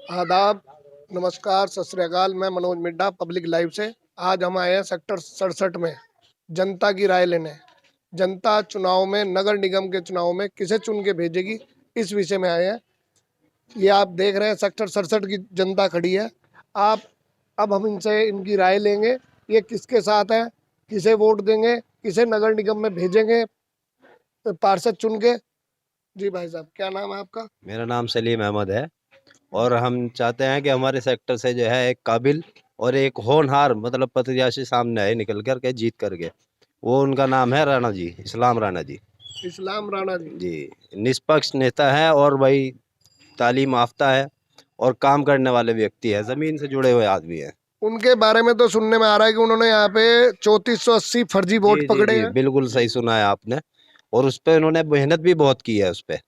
आदाब, नमस्कार, सत श्री अकाल। मैं मनोज मिड्डा पब्लिक लाइव से। आज हम आए हैं सेक्टर 67 में जनता की राय लेने। जनता चुनाव में, नगर निगम के चुनाव में किसे चुन के भेजेगी, इस विषय में आए हैं। ये आप देख रहे हैं सेक्टर 67 की जनता खड़ी है। आप अब हम इनसे इनकी राय लेंगे, ये किसके साथ है, किसे वोट देंगे, किसे नगर निगम में भेजेंगे पार्षद चुन के। जी भाई साहब, क्या नाम है आपका? मेरा नाम सलीम अहमद है और हम चाहते हैं कि हमारे सेक्टर से जो है एक काबिल और एक होनहार मतलब प्रत्याशी सामने आए निकल कर के जीत करके। वो उनका नाम है राणा जी, इस्लाम राणा जी। इस्लाम राणा जी। जी, निष्पक्ष नेता है और भाई तालीम याफ्ता है और काम करने वाले व्यक्ति है, जमीन से जुड़े हुए आदमी है। उनके बारे में तो सुनने में आ रहा है कि उन्होंने यहाँ पे 3480 फर्जी जी वोट जी पकड़े जी, हैं। बिल्कुल सही सुना है आपने। और उस पे उन्होंने मेहनत भी बहुत की है उस पे,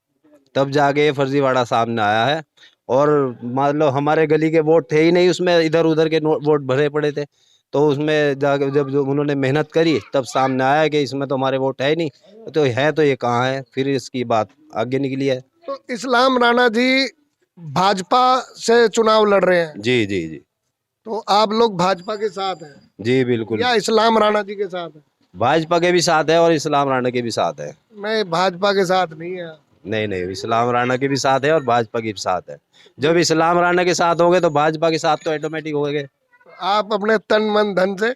तब जाके ये फर्जीवाड़ा सामने आया है। और मान लो हमारे गली के वोट थे ही नहीं उसमें, इधर उधर के वोट भरे पड़े थे। तो उसमें जाके जब जो उन्होंने मेहनत करी तब सामने आया कि इसमें तो हमारे वोट है ही नहीं। तो है तो ये कहाँ है, फिर इसकी बात आगे निकली है। तो इस्लाम राणा जी भाजपा से चुनाव लड़ रहे हैं, जी जी जी तो आप लोग भाजपा के साथ हैं जी, बिल्कुल। या इस्लाम राणा जी के साथ हैं? भाजपा के भी साथ है और इस्लाम राणा के भी साथ है। नहीं, भाजपा के साथ नहीं है। नहीं नहीं, इस्लाम राणा के भी साथ है और भाजपा के भी साथ है। जी, जब इस्लाम राणा के साथ होंगे तो भाजपा के साथ तो ऑटोमेटिक हो गए। आप अपने तन मन धन से।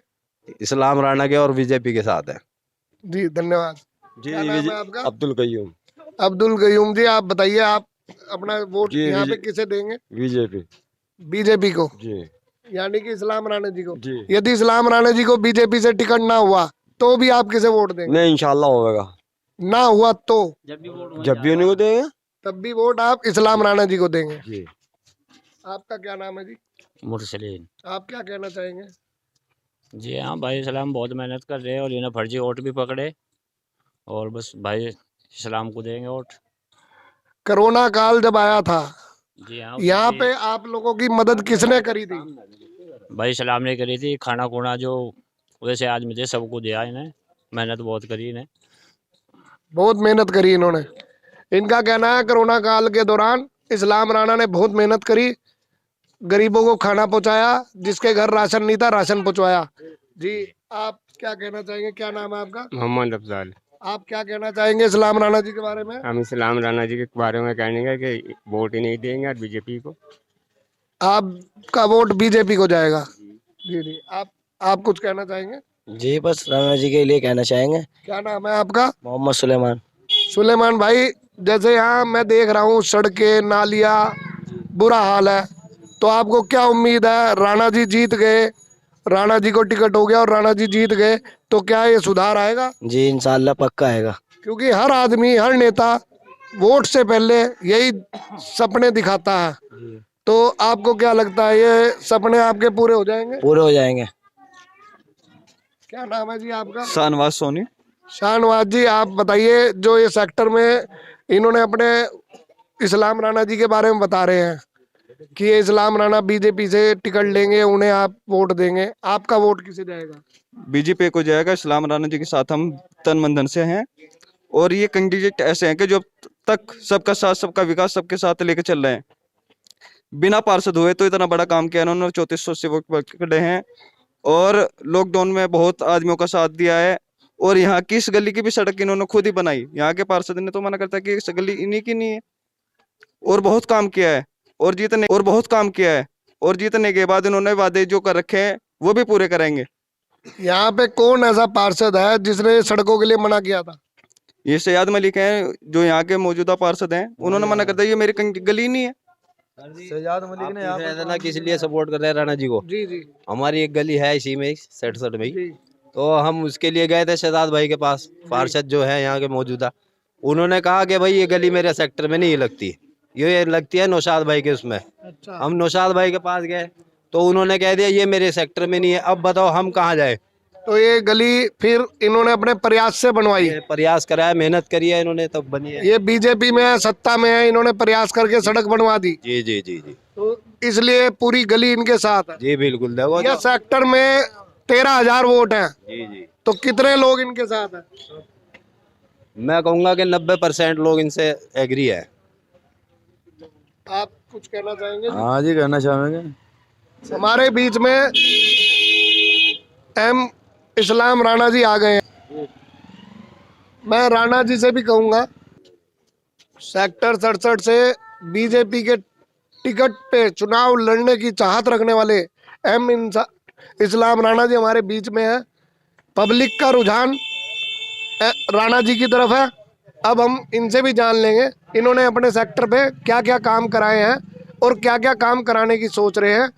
इस्लाम राणा के और बीजेपी के साथ है। जी, धन्यवाद। जी क्या नाम है आपका? अब्दुल कयूम। अब्दुल कयूम जी, आप बताइए, आप अपना वोट जी यहाँ पे किसे देंगे? बीजेपी। बीजेपी को, जी यानी कि इस्लाम राणा जी को। जी यदि इस्लाम राणा जी को बीजेपी से टिकट ना हुआ तो भी आप किसे वोट देंगे? नहीं, इंशाल्लाह होगा। ना हुआ तो जब भी उन्हीं को देंगे। तब भी वोट आप इस्लाम राणा जी को देंगे। जी। आपका क्या नाम है जी? मुरसलीन। आप क्या कहना चाहेंगे? जी हाँ, भाई इस्लाम बहुत मेहनत कर रहे हैं और इन्हें फर्जी वोट भी पकड़े और बस भाई इस्लाम को देंगे वोट। कोरोना काल जब आया था, जी हाँ, यहाँ पे आप लोगों की मदद किसने करी थी? भाई इस्लाम ने करी थी। खाना खुना जो वैसे आदमी थे सबको दिया इन्हें, मेहनत बहुत करी इन्हें। बहुत मेहनत करी इन्होंने। इनका कहना है कोरोना काल के दौरान इस्लाम राणा ने बहुत मेहनत करी, गरीबों को खाना पहुंचाया, जिसके घर राशन नहीं था राशन पहुंचाया। जी, आप क्या कहना चाहेंगे? क्या नाम है आपका? मोहम्मद अफजाल। आप क्या कहना चाहेंगे इस्लाम राणा जी के बारे में? हम इस्लाम राणा जी के बारे में कहेंगे कि वोट ही नहीं देंगे बीजेपी को। आपका वोट बीजेपी को जाएगा? जी जी, आप कुछ कहना चाहेंगे? जी, बस राणा जी के लिए कहना चाहेंगे। क्या नाम है आपका? मोहम्मद सुलेमान। सुलेमान भाई, जैसे यहाँ मैं देख रहा हूँ सड़कें नालियाँ बुरा हाल है, तो आपको क्या उम्मीद है? राणा जी जीत गए, राणा जी को टिकट हो गया और राणा जी जीत गए, तो क्या ये सुधार आएगा? जी, इंशाल्लाह पक्का आएगा। क्योंकि हर आदमी, हर नेता वोट से पहले यही सपने दिखाता है, तो आपको क्या लगता है ये सपने आपके पूरे हो जाएंगे? पूरे हो जाएंगे। क्या नाम है जी आपका? शाहनवाज सोनी। शाहनवाज जी, आप बताइए, जो ये सेक्टर में इन्होंने अपने इस्लाम राणा जी के बारे में बता रहे हैं कि ये इस्लाम राणा बीजेपी से टिकट लेंगे, उन्हें आप वोट देंगे, आपका वोट किसे जाएगा? बीजेपी को जाएगा। इस्लाम राणा जी के साथ हम तन मन धन से हैं और ये कैंडिडेट ऐसे हैं कि जो तक सबका साथ सबका विकास सबके साथ लेके चल रहे हैं। बिना पार्षद हुए तो इतना बड़ा काम किया इन्होंने, 3400 से वोट पकड़े हैं और लॉकडाउन में बहुत आदमियों का साथ दिया है। और यहाँ की इस गली की भी सड़क इन्होंने खुद ही बनाई। यहाँ के पार्षद ने तो मना करता है कि इस गली इन्हीं की नहीं है। और बहुत काम किया है और जीतने के बाद इन्होंने वादे जो कर रखे हैं वो भी पूरे करेंगे। यहाँ पे कौन ऐसा पार्षद है जिसने सड़कों के लिए मना किया था? ये सयाद मलिक हैं जो यहाँ के मौजूदा पार्षद हैं, उन्होंने मना कर दिया ये मेरी गली नहीं है। सजाद मलिक ने आप किस लिए सपोर्ट कर रहे हैं राणा जी को? जी जी हमारी एक गली है इसी में 67 में ही। जी तो हम उसके लिए गए थे शहजाद भाई के पास, पार्षद जो है यहाँ के मौजूदा। उन्होंने कहा कि भाई ये गली मेरे सेक्टर में नहीं लगती, ये लगती है नौशाद भाई के उसमें। अच्छा, हम नौशाद भाई के पास गए तो उन्होंने कह दिया ये मेरे सेक्टर में नहीं है। अब बताओ हम कहाँ जाए? तो ये गली फिर इन्होंने अपने प्रयास से बनवाई। ये प्रयास कराया, मेहनत करी है इन्होंने, तब बनी है। ये बीजेपी में है, सत्ता में है, इन्होंने प्रयास करके सड़क बनवा दी, जी जी जी जी तो इसलिए पूरी गली इनके साथ है। जी, बिल्कुल। देखो ये सेक्टर में 13,000 वोट हैं, जी जी, तो कितने लोग इनके साथ हैं? मैं कहूँगा कि 90% लोग इनसे एग्री है। आप कुछ कहना चाहेंगे? हाँ जी, कहना चाहेंगे। हमारे बीच में एम इस्लाम राणा जी आ गए हैं। मैं राणा जी से भी कहूंगा, सेक्टर 67 से बीजेपी के टिकट पे चुनाव लड़ने की चाहत रखने वाले इस्लाम राणा जी हमारे बीच में है। पब्लिक का रुझान राणा जी की तरफ है। अब हम इनसे भी जान लेंगे इन्होंने अपने सेक्टर पे क्या क्या काम कराए हैं और क्या क्या काम कराने की सोच रहे हैं।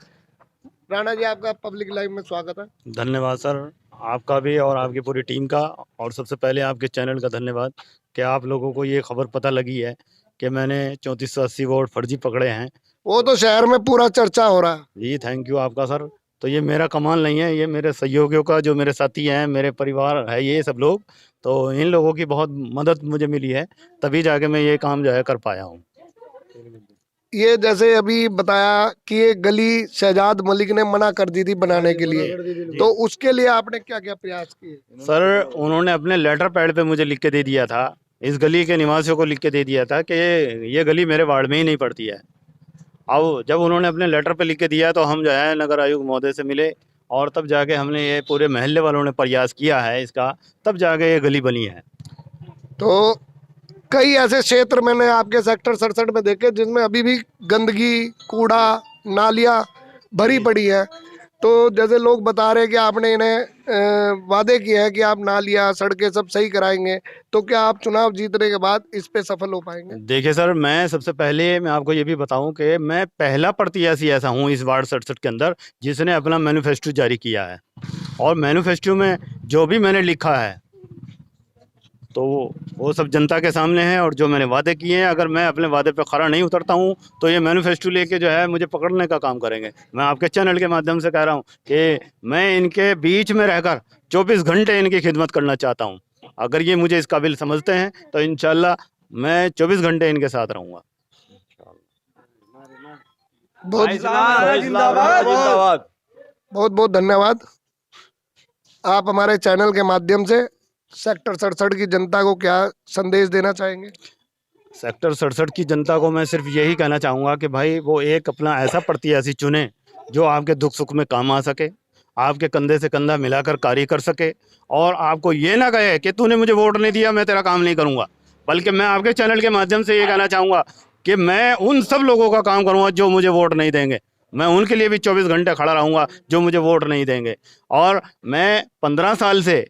राणा जी, आपका पब्लिक लाइव में स्वागत है। धन्यवाद सर, आपका भी और आपकी पूरी टीम का। और सबसे पहले आपके चैनल का धन्यवाद कि आप लोगों को ये खबर पता लगी है कि मैंने 3480 वोट फर्जी पकड़े हैं। वो तो शहर में पूरा चर्चा हो रहा है। जी थैंक यू आपका सर। तो ये मेरा कमाल नहीं है, ये मेरे सहयोगियों का, जो मेरे साथी हैं, मेरे परिवार है, ये सब लोग, तो इन लोगों की बहुत मदद मुझे मिली है, तभी जाके मैं ये काम जो है कर पाया हूँ। ये जैसे अभी बताया कि ये गली शहजाद मलिक ने मना कर दी थी बनाने के लिए, तो उसके लिए आपने क्या क्या प्रयास किए? सर उन्होंने अपने लेटर पैड पे मुझे लिख के दे दिया था, इस गली के निवासियों को लिख के दे दिया था कि ये गली मेरे वार्ड में ही नहीं पड़ती है। अब जब उन्होंने अपने लेटर पे लिख के दिया तो हम जो है नगर आयुक्त महोदय से मिले और तब जाके हमने ये पूरे महल्ले वालों ने प्रयास किया है इसका, तब जाके ये गली बनी है। तो कई ऐसे क्षेत्र मैंने आपके सेक्टर 67 में देखे जिसमें अभी भी गंदगी, कूड़ा, नालियाँ भरी पड़ी है। तो जैसे लोग बता रहे हैं कि आपने इन्हें वादे किए हैं कि आप नालियाँ, सड़कें सब सही कराएंगे, तो क्या आप चुनाव जीतने के बाद इस पे सफल हो पाएंगे? देखिए सर, मैं सबसे पहले मैं आपको ये भी बताऊं कि मैं पहला प्रत्याशी ऐसा हूं इस वार्ड 67 के अंदर जिसने अपना मैनिफेस्टो जारी किया है, और मैनिफेस्टो में जो भी मैंने लिखा है तो वो सब जनता के सामने है। और जो मैंने वादे किए हैं, अगर मैं अपने वादे पे खरा नहीं उतरता हूं तो ये मैनिफेस्टो लेके जो है मुझे पकड़ने का काम करेंगे। मैं आपके चैनल के माध्यम से कह रहा हूं कि मैं इनके बीच में रहकर 24 घंटे इनकी खिदमत करना चाहता हूं। अगर ये मुझे इस काबिल समझते हैं तो इंशाल्लाह मैं 24 घंटे इनके साथ रहूँगा। बहुत बहुत धन्यवाद। आप हमारे चैनल के माध्यम से सेक्टर 67 की जनता को क्या संदेश देना चाहेंगे? सेक्टर 67 की जनता को मैं सिर्फ यही कहना चाहूँगा कि भाई वो एक अपना ऐसा प्रत्याशी चुने जो आपके दुख सुख में काम आ सके, आपके कंधे से कंधा मिलाकर कार्य कर सके, और आपको ये ना कहे कि तूने मुझे वोट नहीं दिया मैं तेरा काम नहीं करूँगा। बल्कि मैं आपके चैनल के माध्यम से ये कहना चाहूँगा कि मैं उन सब लोगों का काम करूँगा जो मुझे वोट नहीं देंगे। मैं उनके लिए भी 24 घंटे खड़ा रहूँगा जो मुझे वोट नहीं देंगे। और मैं 15 साल से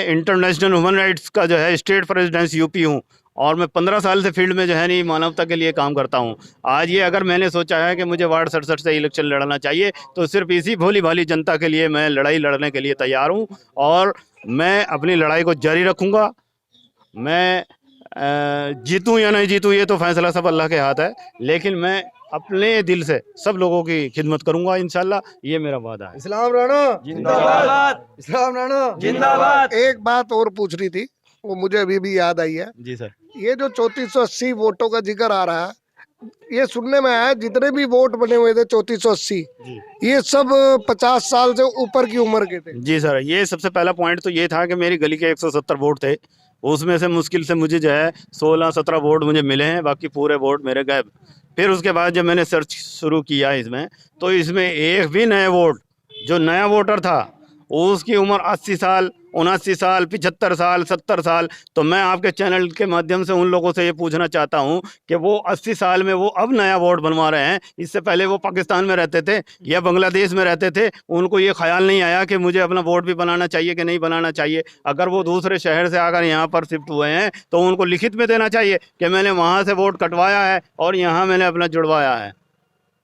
इंटरनेशनल ह्यूमन राइट्स का जो है स्टेट प्रेसिडेंट यूपी हूँ, और मैं 15 साल से फील्ड में जो है नहीं मानवता के लिए काम करता हूँ। आज ये अगर मैंने सोचा है कि मुझे वार्ड 67 से इलेक्शन लड़ना चाहिए तो सिर्फ इसी भोली भाली जनता के लिए मैं लड़ाई लड़ने के लिए तैयार हूँ, और मैं अपनी लड़ाई को जारी रखूँगा। मैं जीतूँ या नहीं जीतूँ ये तो फैसला सब अल्लाह के हाथ है, लेकिन मैं अपने दिल से सब लोगों की खिदमत करूंगा इंशाल्लाह, ये मेरा वादा है। इस्लाम राणा जिंदाबाद, इस्लाम राणा जिंदाबाद। एक बात और पूछ रही थी, वो मुझे अभी भी याद आई है। जी सर। ये जो 3480 वोटों का जिक्र आ रहा है, ये सुनने में आया जितने भी वोट बने हुए थे 3480, ये सब 50 साल से ऊपर की उम्र के थे। जी सर, ये सबसे पहला पॉइंट तो ये था कि मेरी गली के 170 वोट थे, उसमें से मुश्किल से मुझे जो है 16-17 वोट मुझे मिले हैं, बाकी पूरे वोट मेरे गायब। फिर उसके बाद जब मैंने सर्च शुरू किया इसमें, तो इसमें एक भी नया वोट, जो नया वोटर था उसकी उम्र 80 साल, 79 साल, 75 साल, 70 साल। तो मैं आपके चैनल के माध्यम से उन लोगों से ये पूछना चाहता हूँ कि वो 80 साल में वो अब नया वोट बनवा रहे हैं, इससे पहले वो पाकिस्तान में रहते थे या बांग्लादेश में रहते थे, उनको ये ख्याल नहीं आया कि मुझे अपना वोट भी बनाना चाहिए कि नहीं बनाना चाहिए। अगर वो दूसरे शहर से आकर यहाँ पर शिफ्ट हुए हैं तो उनको लिखित में देना चाहिए कि मैंने वहाँ से वोट कटवाया है और यहाँ मैंने अपना जुड़वाया है।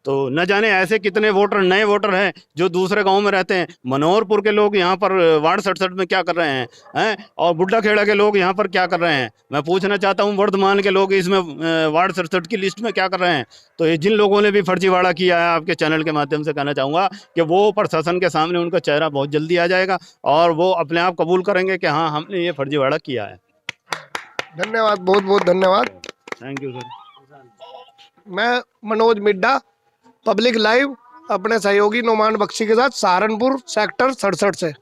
तो न जाने ऐसे कितने वोटर, नए वोटर हैं जो दूसरे गांव में रहते हैं। मनोहरपुर के लोग यहाँ पर वार्ड 67 में क्या कर रहे हैं और बुड्ढा खेड़ा के लोग यहाँ पर क्या कर रहे हैं। मैं पूछना चाहता हूँ वर्धमान के लोग इसमें वार्ड 67 की लिस्ट में क्या कर रहे हैं। तो ये जिन लोगों ने भी फर्जीवाड़ा किया है, आपके चैनल के माध्यम से कहना चाहूँगा कि वो प्रशासन के सामने उनका चेहरा बहुत जल्दी आ जाएगा और वो अपने आप कबूल करेंगे कि हाँ हमने ये फर्जीवाड़ा किया है। धन्यवाद, बहुत बहुत धन्यवाद। Thank you sir. मैं मनोज मिड्डा, पब्लिक लाइव, अपने सहयोगी नोमान बख्शी के साथ, सहारनपुर सेक्टर 67 से।